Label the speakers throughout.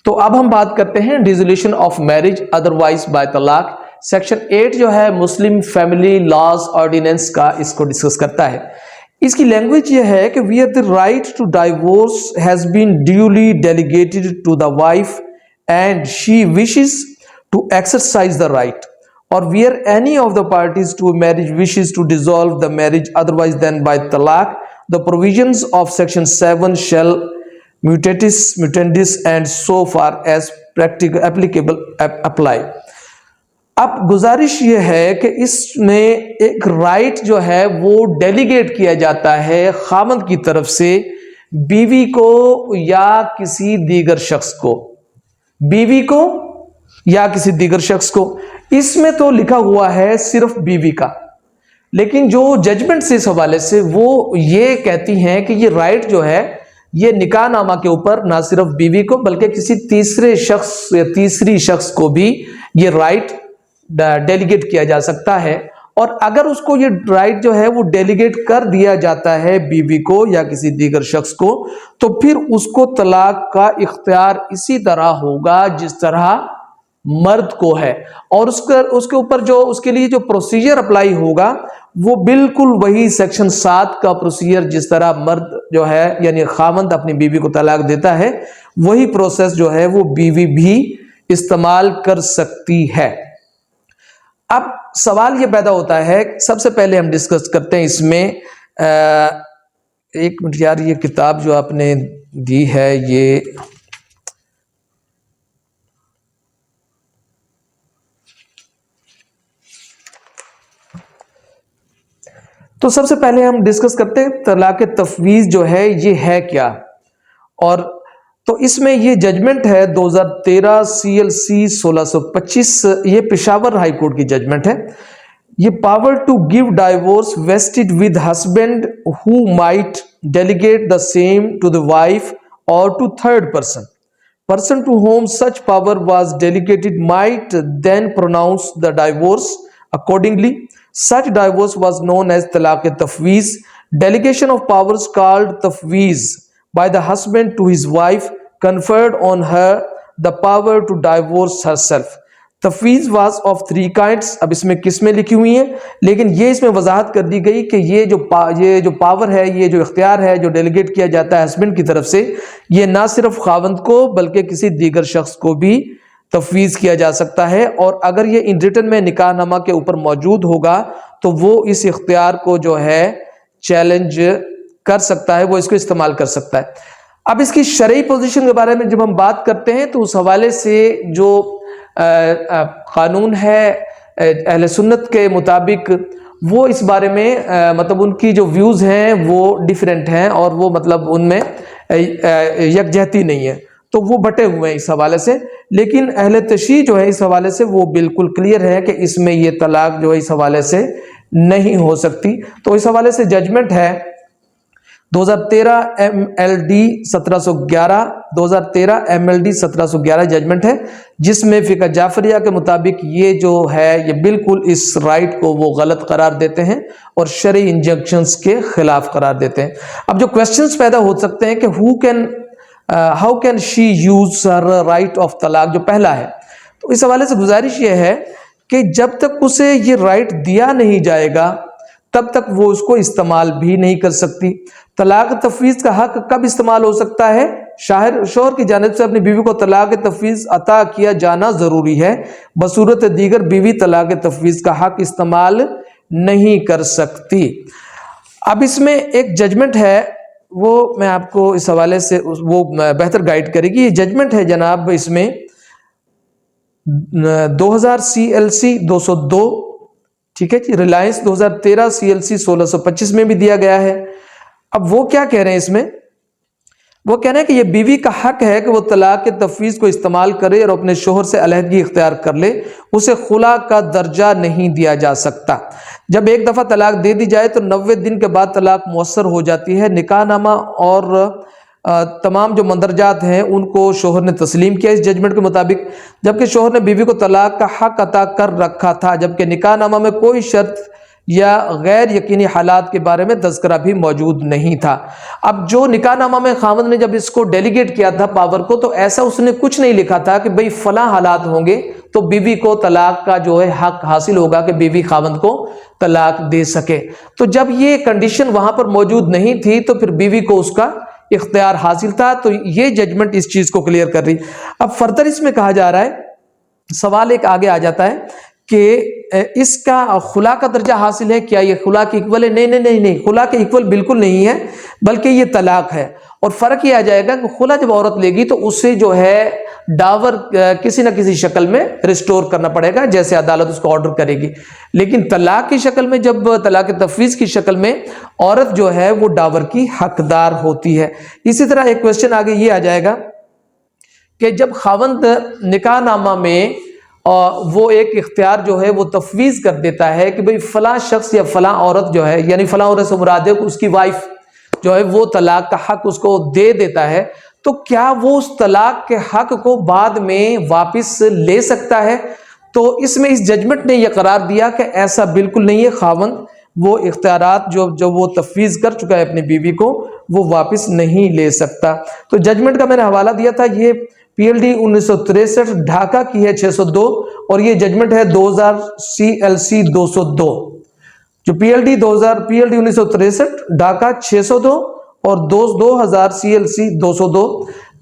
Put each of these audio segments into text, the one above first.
Speaker 1: تو اب ہم بات کرتے ہیں ڈیزولیشن آف میرج ادروائز بائی طلاق. سیکشن 8 جو ہے مسلم فیملی لاز آرڈیننس کا، اس کو ڈسکس کرتا ہے. اس کی لینگویج یہ ہے کہ where the right to divorce has been duly delegated to the wife and she wishes to exercise the right, or where any of the parties to a marriage wishes to dissolve the marriage otherwise than by talaq, the provisions of section 7 shall mutatis and so far as practical applicable apply. اب گزارش یہ ہے کہ اس میں ایک right جو ہے وہ ڈیلیگیٹ کیا جاتا ہے خاوند کی طرف سے بیوی کو یا کسی دیگر شخص کو، بیوی کو یا کسی دیگر شخص کو. اس میں تو لکھا ہوا ہے صرف بیوی کا، لیکن جو ججمنٹ سے اس حوالے سے وہ یہ کہتی ہیں کہ یہ رائٹ جو ہے یہ نکاح نامہ کے اوپر نہ صرف بیوی کو بلکہ کسی تیسرے شخص یا تیسری شخص کو بھی یہ رائٹ ڈیلیگیٹ کیا جا سکتا ہے. اور اگر اس کو یہ رائٹ جو ہے وہ ڈیلیگیٹ کر دیا جاتا ہے بیوی کو یا کسی دیگر شخص کو، تو پھر اس کو طلاق کا اختیار اسی طرح ہوگا جس طرح مرد کو ہے، اور اس کے اوپر جو اس کے لیے جو پروسیجر اپلائی ہوگا وہ بالکل وہی سیکشن 7 کا پروسیجر جس طرح مرد جو ہے یعنی خاوند اپنی بیوی کو طلاق دیتا ہے وہی پروسیس جو ہے وہ بیوی بھی استعمال کر سکتی ہے. اب سوال یہ پیدا ہوتا ہے، سب سے پہلے ہم ڈسکس کرتے ہیں اس میں ایک منٹ یار، یہ کتاب جو آپ نے دی ہے یہ تو سب سے پہلے ہم ڈسکس کرتے ہیں طلاق تفویض جو ہے یہ ہے کیا. اور تو اس میں یہ ججمنٹ ہے 2013 CLC 1625، یہ پشاور ہائی کورٹ کی ججمنٹ ہے. یہ power to give divorce vested with husband who might delegate the same to the wife or to third person to whom such power was delegated might then pronounce the divorce. Accordingly, such divorce was known as talaq tafweez. Delegation of powers called tafweez by the husband to his wife conferred on her the power to divorce herself. تفویض was of 3 kinds. اب اس میں قسمیں لکھی ہوئی ہیں لیکن یہ اس میں وضاحت کر دی گئی کہ یہ جو پاور ہے، یہ جو اختیار ہے جو ڈیلیگیٹ کیا جاتا ہے ہسبینڈ کی طرف سے، یہ نہ صرف خاوند کو بلکہ کسی دیگر شخص کو بھی تفویض کیا جا سکتا ہے. اور اگر یہ ان ریٹن میں نکاح نامہ کے اوپر موجود ہوگا تو وہ اس اختیار کو جو ہے چیلنج کر سکتا ہے، وہ اس کو استعمال کر سکتا ہے. اب اس کی شرعی پوزیشن کے بارے میں جب ہم بات کرتے ہیں تو اس حوالے سے جو قانون ہے اہل سنت کے مطابق وہ اس بارے میں مطلب ان کی جو ویوز ہیں وہ ڈیفرنٹ ہیں اور وہ مطلب ان میں یکجہتی نہیں ہے، تو وہ بٹے ہوئے ہیں اس حوالے سے. لیکن اہل تشریع جو ہے اس حوالے سے وہ بالکل کلیئر ہے کہ اس میں یہ طلاق جو ہے اس حوالے سے نہیں ہو سکتی. تو اس حوالے سے ججمنٹ ہے 2013 MLD 1711 2013 MLD 1711 ججمنٹ ہے، جس میں فقہ جعفریہ کے مطابق یہ جو ہے یہ بالکل اس رائٹ کو وہ غلط قرار دیتے ہیں اور شرعی انجنکشنز کے خلاف قرار دیتے ہیں. اب جو کویسچنز پیدا ہو سکتے ہیں کہ how can she use her right of طلاق، جو پہلا ہے، تو اس حوالے سے گزارش یہ ہے کہ جب تک اسے یہ رائٹ دیا نہیں جائے گا تب تک وہ اس کو استعمال بھی نہیں کر سکتی. طلاق تفویض کا حق کب استعمال ہو سکتا ہے؟ شوہر کی جانب سے اپنی بیوی کو طلاق تفویض عطا کیا جانا ضروری ہے، بصورت دیگر بیوی طلاق تفویض کا حق استعمال نہیں کر سکتی. اب اس میں ایک ججمنٹ ہے، وہ میں آپ کو اس حوالے سے وہ بہتر گائیڈ کرے گی. یہ ججمنٹ ہے جناب اس میں 2000 CLC 202، ٹھیک ہے جی، ریلائنس 2013 CLC 1625 میں بھی دیا گیا ہے. اب وہ کیا کہہ رہے ہیں اس میں؟ وہ کہہ رہے ہیں کہ یہ بیوی کا حق ہے کہ وہ طلاق تفویض کو استعمال کرے اور اپنے شوہر سے علیحدگی اختیار کر لے. اسے خلا کا درجہ نہیں دیا جا سکتا. جب ایک دفعہ طلاق دے دی جائے تو 90 دن کے بعد طلاق مؤثر ہو جاتی ہے. نکاح نامہ اور تمام جو مندرجات ہیں ان کو شوہر نے تسلیم کیا اس ججمنٹ کے مطابق، جبکہ شوہر نے بیوی کو طلاق کا حق عطا کر رکھا تھا، جبکہ نکاح نامہ میں کوئی شرط یا غیر یقینی حالات کے بارے میں تذکرہ بھی موجود نہیں تھا۔ اب جو نکاح نامہ میں خاوند نے جب اس کو ڈیلیگیٹ کیا تھا پاور کو، تو ایسا اس نے کچھ نہیں لکھا تھا کہ بھئی فلاں حالات ہوں گے تو بیوی کو طلاق کا جو ہے حق حاصل ہوگا کہ بیوی خاوند کو طلاق دے سکے۔ تو جب یہ کنڈیشن وہاں پر موجود نہیں تھی تو پھر بیوی کو اس کا اختیار حاصل تھا۔ تو یہ ججمنٹ اس چیز کو کلیئر کر رہی۔ اب فردر اس میں کہا جا رہا ہے، سوال ایک آگے آ جاتا ہے کہ اس کا خلا کا درجہ حاصل ہے، کیا یہ خلا کے ایکول ہے؟ نہیں، خلا کے ایکول بالکل نہیں ہے، بلکہ یہ طلاق ہے۔ اور فرق یہ آ جائے گا کہ خلا جب عورت لے گی تو اسے جو ہے ڈاور کسی نہ کسی شکل میں ریسٹور کرنا پڑے گا، جیسے عدالت اس کو آرڈر کرے گی۔ لیکن طلاق کی شکل میں، جب طلاق تفویض کی شکل میں، عورت جو ہے وہ ڈاور کی حقدار ہوتی ہے۔ اسی طرح ایک کوشچن آگے یہ آ جائے گا کہ جب خاوند نکاح نامہ میں وہ ایک اختیار جو ہے وہ تفویض کر دیتا ہے کہ بھئی فلاں شخص یا فلاں عورت جو ہے، یعنی فلاں عورت سے مراد ہے اس کی وائف جو ہے، وہ طلاق کا حق اس کو دے دیتا ہے، تو کیا وہ اس طلاق کے حق کو بعد میں واپس لے سکتا ہے؟ تو اس میں اس ججمنٹ نے یہ قرار دیا کہ ایسا بالکل نہیں ہے، خاوند وہ اختیارات جو وہ تفویض کر چکا ہے اپنی بیوی کو، وہ واپس نہیں لے سکتا۔ تو ججمنٹ کا میں نے حوالہ دیا تھا، یہ پی ایل ڈی 1963 ڈھاکہ کی ہے 602، اور یہ ججمنٹ ہے 2000 CLC 202۔ جو پی ایل ڈی 1963 ڈھاکہ 602 اور 2000 CLC 202،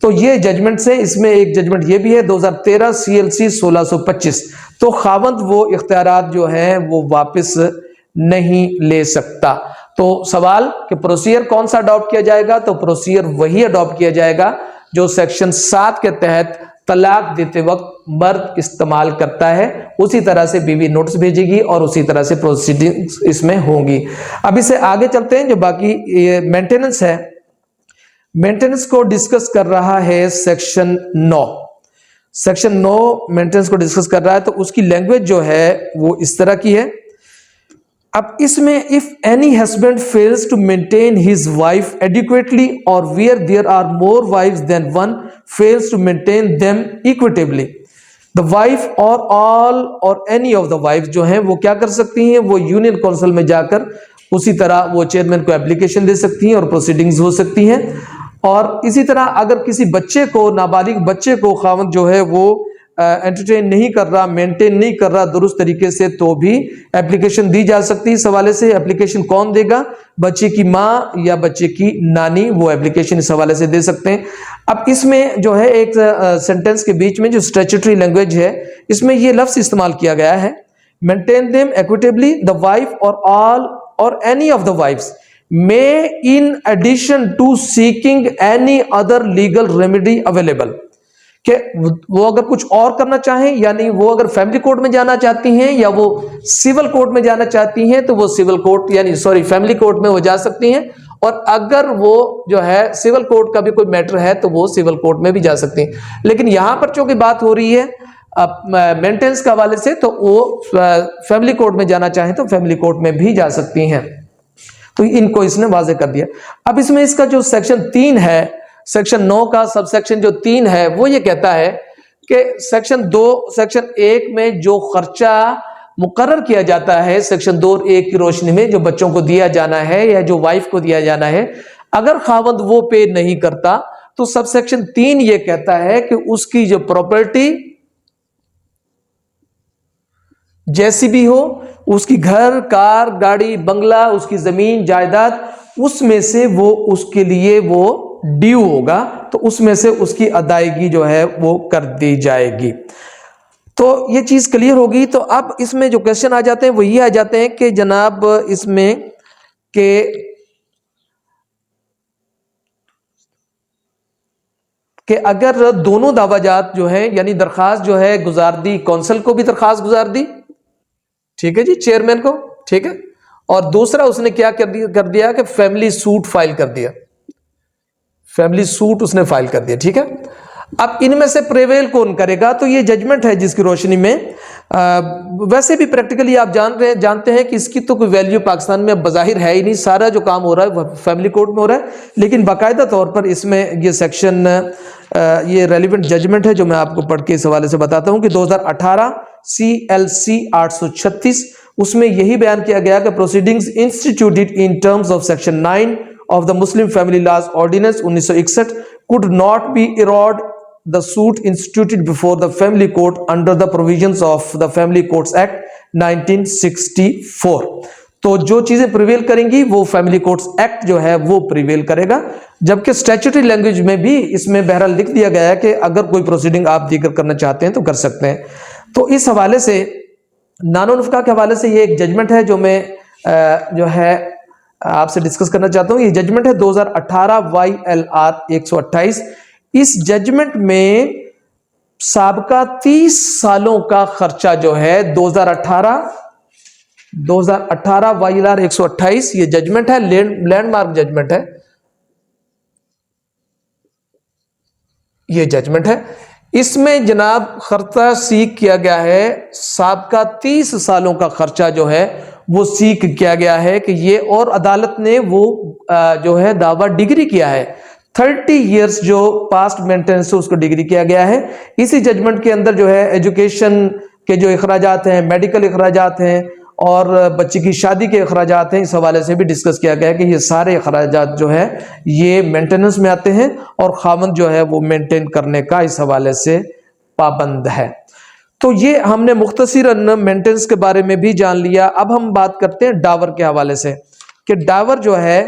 Speaker 1: تو یہ ججمنٹ سے اس میں ایک ججمنٹ یہ بھی ہے 2013 CLC 1625۔ تو خاوند وہ اختیارات جو ہیں وہ واپس نہیں لے سکتا۔ تو سوال کہ پروسیجر کون سا اڈاپٹ کیا جائے گا؟ تو پروسیجر وہی اڈاپٹ کیا جائے گا جو سیکشن 7 کے تحت طلاق دیتے وقت مرد استعمال کرتا ہے، اسی طرح سے بیوی نوٹس بھیجے گی اور اسی طرح سے پروسیڈنگز اس میں ہوں گی۔ اب اسے آگے چلتے ہیں، جو باقی مینٹیننس ہے، مینٹیننس کو ڈسکس کر رہا ہے سیکشن 9۔ سیکشن 9 مینٹیننس کو ڈسکس کر رہا ہے، تو اس کی لینگویج جو ہے وہ اس طرح کی ہے۔ اب اس میں if any husband fails to maintain his wife adequately or where there are more wives than one fails to maintain them equitably, the wife or all or any of the wives جو ہیں وہ کیا کر سکتی ہیں؟ وہ union council میں جا کر اسی طرح وہ چیئرمین کو اپلیکیشن دے سکتی ہیں اور پروسیڈنگز ہو سکتی ہیں۔ اور اسی طرح اگر کسی بچے کو، نابالغ بچے کو خاوند جو ہے وہ انٹرٹین نہیں کر رہا، مینٹین نہیں کر رہا درست طریقے سے، تو بھی اپلیکیشن دی جا سکتی ہے۔ اس حوالے سے اپلیکیشن کون دے گا؟ بچے کی ماں یا بچے کی نانی، وہ اپلیکیشن اس حوالے سے دے سکتے ہیں۔ اب اس میں جو ہے ایک سینٹنس کے بیچ میں جو اسٹیچوٹری لینگویج ہے، اس میں یہ لفظ استعمال کیا گیا ہے، maintain them equitably the wife or all or any of the wives may in addition to seeking any other legal remedy available، کہ وہ اگر کچھ اور کرنا چاہیں، یعنی وہ اگر فیملی کورٹ میں جانا چاہتی ہیں یا وہ سول کورٹ میں جانا چاہتی ہیں، تو وہ سول کورٹ فیملی کورٹ میں وہ جا سکتی ہیں، اور اگر وہ جو ہے سول کورٹ کا بھی کوئی میٹر ہے تو وہ سول کورٹ میں بھی جا سکتی ہیں۔ لیکن یہاں پر چونکہ بات ہو رہی ہے مینٹیننس کے حوالے سے، تو وہ فیملی کورٹ میں جانا چاہیں تو فیملی کورٹ میں بھی جا سکتی ہیں۔ تو ان کو اس نے واضح کر دیا۔ اب اس میں اس کا جو سیکشن 3 ہے، سیکشن 9 کا سب سیکشن جو 3 ہے، وہ یہ کہتا ہے کہ سیکشن 1 میں جو خرچہ مقرر کیا جاتا ہے سیکشن 2 اور 1 کی روشنی میں، جو بچوں کو دیا جانا ہے یا جو وائف کو دیا جانا ہے، اگر خاوند وہ پے نہیں کرتا تو سب سیکشن 3 یہ کہتا ہے کہ اس کی جو پراپرٹی جیسی بھی ہو، اس کی گھر، کار، گاڑی، بنگلہ، اس کی زمین، جائیداد، اس میں سے وہ اس کے لیے وہ ڈیو ہوگا، تو اس میں سے اس کی ادائیگی جو ہے وہ کر دی جائے گی۔ تو یہ چیز کلیئر ہوگی۔ تو اب اس میں جو کوشچن آ جاتے ہیں وہ یہ آ جاتے ہیں کہ جناب اس میں کہ اگر دونوں دعویٰ جات جو ہیں، یعنی درخواست جو ہے گزار دی، کونسل کو بھی درخواست گزار دی، ٹھیک ہے جی، چیئرمین کو، ٹھیک ہے، اور دوسرا اس نے کیا کر دیا کہ فیملی سوٹ فائل کر دیا، فیملی سوٹ اس نے فائل کر دیا، ٹھیک ہے۔ اب ان میں سے پریویل کون کرے گا؟ تو یہ ججمنٹ ہے جس کی روشنی میں ویسے بھی پریکٹیکلی آپ جانتے ہیں کہ اس کی تو کوئی ویلیو پاکستان میں اب بظاہر ہے ہی نہیں، سارا جو کام ہو رہا ہے وہ فیملی کورٹ میں ہو رہا ہے، لیکن باقاعدہ طور پر اس میں یہ سیکشن یہ ریلیونٹ ججمنٹ ہے جو میں آپ کو پڑھ کے اس حوالے سے بتاتا ہوں کہ 2018 CLC 836 اس میں یہی بیان کیا گیا کہ proceedings instituted in terms of section 9 of the Muslim Family Laws Ordinance 1961 could not be erode the suit instituted before the family court under the provisions of the Family Courts Act 1964. تو جو چیزیں prevail کریں گی وہ family courts act جو ہے وہ prevail کرے گا، جبکہ اسٹیچوٹری لینگویج میں بھی اس میں بہرحال لکھ دیا گیا ہے کہ اگر کوئی پروسیڈنگ آپ دیگر کرنا چاہتے ہیں تو کر سکتے ہیں۔ تو اس حوالے سے نان و نفقہ کے حوالے سے یہ ایک ججمنٹ ہے جو میں جو ہے آپ سے ڈسکس کرنا چاہتا ہوں۔ یہ ججمنٹ ہے 2018 YLR 128۔ اس ججمنٹ میں سابقہ 30 سالوں کا خرچہ جو ہے 2018 YLR 128 یہ ججمنٹ ہے، لینڈ مارک ججمنٹ ہے، یہ ججمنٹ ہے۔ اس میں جناب خرچہ سیکھ کیا گیا ہے، سابقہ 30 سالوں کا خرچہ جو ہے وہ سیکھ کیا گیا ہے کہ یہ، اور عدالت نے وہ جو ہے دعویٰ ڈگری کیا ہے 30 ایئرس جو پاسٹ مینٹیننس اس کو ڈگری کیا گیا ہے۔ اسی ججمنٹ کے اندر جو ہے ایجوکیشن کے جو اخراجات ہیں، میڈیکل اخراجات ہیں اور بچی کی شادی کے اخراجات ہیں، اس حوالے سے بھی ڈسکس کیا گیا کہ یہ سارے اخراجات جو ہے یہ مینٹیننس میں آتے ہیں اور خاوند جو ہے وہ مینٹین کرنے کا اس حوالے سے پابند ہے۔ تو یہ ہم نے مختصراً مینٹیننس کے بارے میں بھی جان لیا۔ اب ہم بات کرتے ہیں ڈاور کے حوالے سے کہ ڈاور جو ہے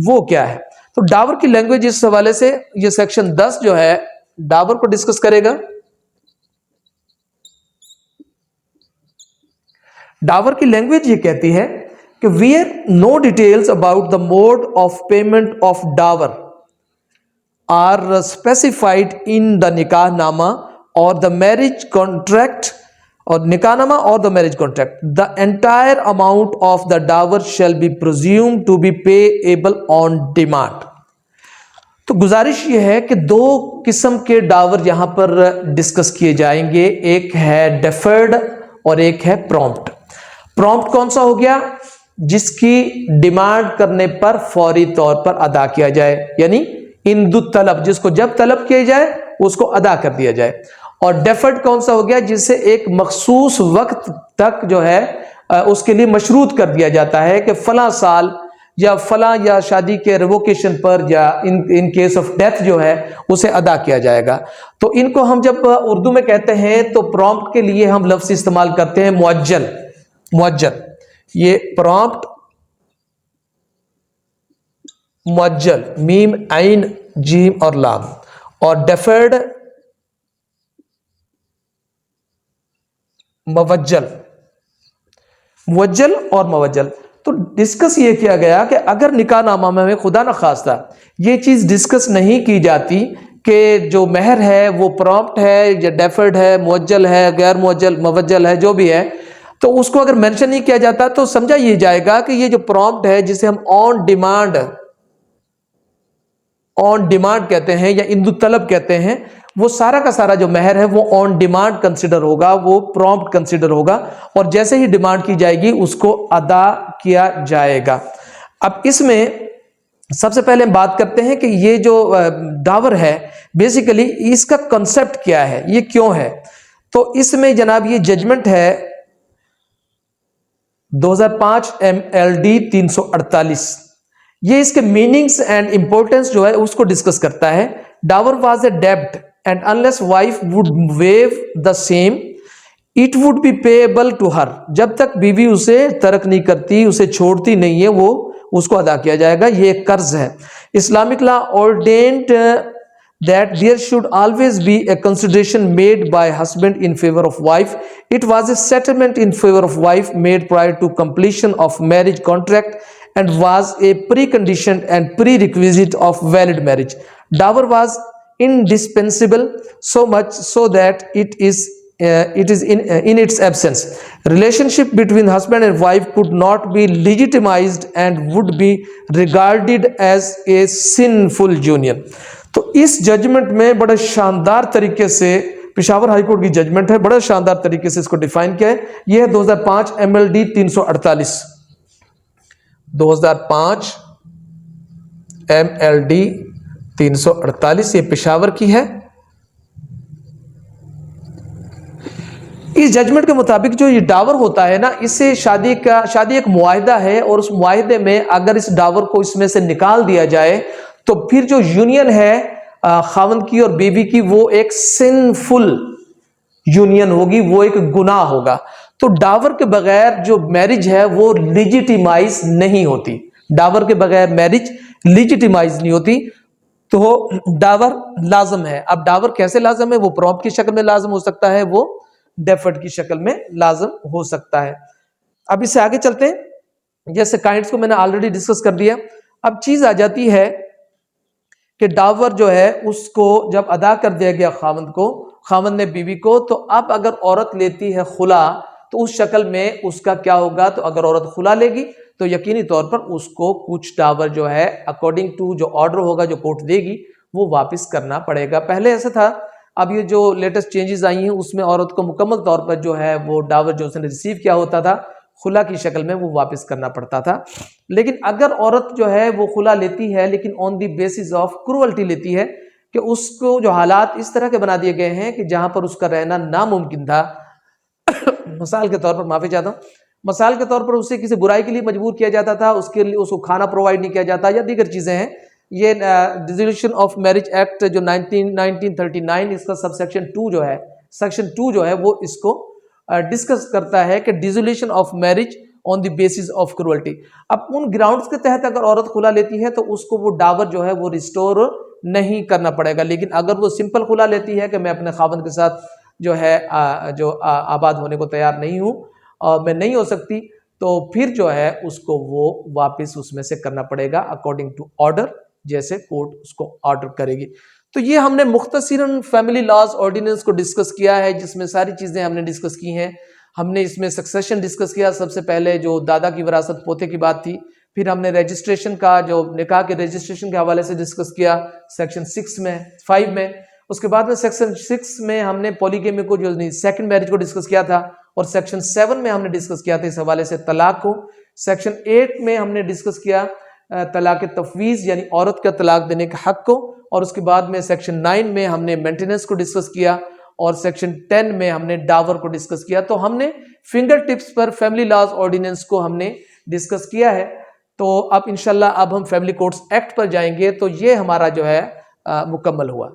Speaker 1: وہ کیا ہے۔ تو ڈاور کی لینگویج اس حوالے سے یہ سیکشن 10 جو ہے ڈاور کو ڈسکس کرے گا۔ ڈاور کی لینگویج یہ کہتی ہے کہ where no details about the mode of payment of dower are specified in the nikah nama or the marriage contract or nikah nama or the marriage contract, the entire amount of the dower shall be presumed to be payable on demand. تو گزارش یہ ہے کہ دو قسم کے ڈاور یہاں پر discuss کیے جائیں گے، ایک ہے ڈیفرڈ اور ایک ہے پرومپٹ۔ پرومپٹ کون سا ہو گیا؟ جس کی ڈیمانڈ کرنے پر فوری طور پر ادا کیا جائے، یعنی اندو طلب، جس کو جب طلب کیا جائے اس کو ادا کر دیا جائے۔ اور ڈیفرڈ کون سا ہو گیا؟ جسے ایک مخصوص وقت تک جو ہے اس کے لیے مشروط کر دیا جاتا ہے کہ فلاں سال یا فلاں یا شادی کے ریووکیشن پر یا ان کیس آف ڈیتھ جو ہے اسے ادا کیا جائے گا۔ تو ان کو ہم جب اردو میں کہتے ہیں تو پرومپٹ کے لیے ہم لفظ استعمال کرتے ہیں معجل۔ معجل، یہ پرومپٹ معجل، میم عین جیم اور لام، اور ڈیفرڈ موجل، موجل اور موجل۔ تو ڈسکس یہ کیا گیا کہ اگر نکاح نامہ میں خدا نخواستہ یہ چیز ڈسکس نہیں کی جاتی کہ جو مہر ہے وہ پرومپٹ ہے یا ڈیفرڈ ہے، موجل ہے، غیر موجل، موجل ہے، جو بھی ہے، تو اس کو اگر مینشن نہیں کیا جاتا تو سمجھا یہ جائے گا کہ یہ جو پرومپٹ ہے جسے ہم آن ڈیمانڈ کہتے ہیں یا اندو طلب کہتے ہیں، وہ سارا کا سارا جو مہر ہے وہ آن ڈیمانڈ کنسیڈر ہوگا، وہ پرومپٹ کنسیڈر ہوگا، اور جیسے ہی ڈیمانڈ کی جائے گی اس کو ادا کیا جائے گا۔ اب اس میں سب سے پہلے ہم بات کرتے ہیں کہ یہ جو ڈاور ہے بیسیکلی اس کا کنسپٹ کیا ہے، یہ کیوں ہے۔ تو اس میں جناب یہ ججمنٹ ہے 2005 MLD 348، یہ اس کے میننگز اینڈ امپورٹنس جو ہے اس کو ڈسکس کرتا ہے۔ ڈاور واز اے ڈیبٹ and unless wife would waive the same it would be payable to her, جب تک بیوی اسے ترک نہیں کرتی، اسے چھوڑتی نہیں ہے، وہ اس کو ادا کیا جائے گا، یہ ایک قرض ہے۔ Islamic law ordained that there should always be a consideration made by husband in favor of wife. It was a settlement in favor of wife made prior to completion of marriage contract and was a precondition and prerequisite of valid marriage. Dower was indispensable, so much so that it is in its absence, relationship between husband and wife could not be legitimized and would be regarded as a sinful union. تو اس judgment میں بڑے شاندار طریقے سے Peshawar high court کی judgment ہے، بڑے شاندار طریقے سے اس کو ڈیفائن کیا ہے۔ یہ ہے 2005 MLD 348، 2005 MLD 348 یہ پشاور کی ہے۔ اس ججمنٹ کے مطابق جو یہ ڈاور ہوتا ہے نا، اس سے شادی ایک معاہدہ ہے، اور اس معاہدے میں اگر اس ڈاور کو اس میں سے نکال دیا جائے تو پھر جو یونین ہے خاوند کی اور بیوی کی، وہ ایک سنفل یونین ہوگی، وہ ایک گناہ ہوگا۔ تو ڈاور کے بغیر جو میرج ہے وہ لیجیٹیمائز نہیں ہوتی، ڈاور کے بغیر میرج لیجیٹیمائز نہیں ہوتی، تو ڈاور لازم ہے۔ اب ڈاور کیسے لازم ہے؟ وہ پرومپٹ کی شکل میں لازم ہو سکتا ہے، وہ ڈیفرڈ کی شکل میں لازم ہو سکتا ہے۔ اب اس سے آگے چلتے ہیں، جیسے کائنڈز کو میں نے آلریڈی ڈسکس کر دیا۔ اب چیز آ جاتی ہے کہ ڈاور جو ہے اس کو جب ادا کر دیا گیا خاوند نے بیوی کو، تو اب اگر عورت لیتی ہے خلا تو اس شکل میں اس کا کیا ہوگا؟ تو اگر عورت خلا لے گی تو یقینی طور پر اس کو کچھ ڈاور جو ہے اکارڈنگ ٹو جو آرڈر ہوگا جو کورٹ دے گی وہ واپس کرنا پڑے گا۔ پہلے ایسا تھا، اب یہ جو لیٹسٹ چینجز آئی ہیں اس میں عورت کو مکمل طور پر جو ہے وہ ڈاور جو اس نے ریسیو کیا ہوتا تھا خلا کی شکل میں وہ واپس کرنا پڑتا تھا۔ لیکن اگر عورت جو ہے وہ خلا لیتی ہے لیکن آن دی بیسس آف کرولٹی لیتی ہے، کہ اس کو جو حالات اس طرح کے بنا دیے گئے ہیں کہ جہاں پر اس کا رہنا ناممکن تھا، مثال کے طور پر معافی چاہتا ہوں، مثال کے طور پر اسے کسی برائی کے لیے مجبور کیا جاتا تھا، اس کے لیے اس کو کھانا پرووائڈ نہیں کیا جاتا یا دیگر چیزیں ہیں۔ یہ ڈیزولوشن آف میرج ایکٹ جو 1939 اس کا سب سیکشن 2 جو ہے، سیکشن 2 جو ہے وہ اس کو ڈسکس کرتا ہے کہ dissolution of marriage on the basis of cruelty. اب ان گراؤنڈز کے تحت اگر عورت خلا لیتی ہے تو اس کو وہ ڈاور جو ہے وہ ریسٹور نہیں کرنا پڑے گا، لیکن اگر وہ سمپل خلا لیتی ہے کہ میں اپنے خاوند کے ساتھ جو ہے جو آباد ہونے کو تیار نہیں ہوں اور میں نہیں ہو سکتی، تو پھر جو ہے اس کو وہ واپس اس میں سے کرنا پڑے گا اکارڈنگ ٹو آرڈر، جیسے کورٹ اس کو آرڈر کرے گی۔ تو یہ ہم نے مختصراً فیملی لاز آرڈیننس کو ڈسکس کیا ہے، جس میں ساری چیزیں ہم نے ڈسکس کی ہیں۔ ہم نے اس میں سکسیشن ڈسکس کیا، سب سے پہلے جو دادا کی وراثت پوتے کی بات تھی، پھر ہم نے رجسٹریشن کا جو نکاح کے رجسٹریشن کے حوالے سے ڈسکس کیا سیکشن 5 میں۔ اس کے بعد میں سیکشن 6 میں ہم نے پولیگیمی کو جو سیکنڈ میرج کو ڈسکس کیا تھا، اور سیکشن 7 میں ہم نے ڈسکس کیا تھا اس حوالے سے طلاق کو۔ سیکشن 8 میں ہم نے ڈسکس کیا طلاق تفویض یعنی عورت کا طلاق دینے کے حق کو، اور اس کے بعد میں سیکشن 9 میں ہم نے مینٹیننس کو ڈسکس کیا، اور سیکشن 10 میں ہم نے ڈاور کو ڈسکس کیا۔ تو ہم نے فنگر ٹپس پر فیملی لاز آرڈیننس کو ہم نے ڈسکس کیا ہے۔ تو اب انشاءاللہ اب ہم فیملی کورٹس ایکٹ پر جائیں گے، تو یہ ہمارا جو ہے مکمل ہوا۔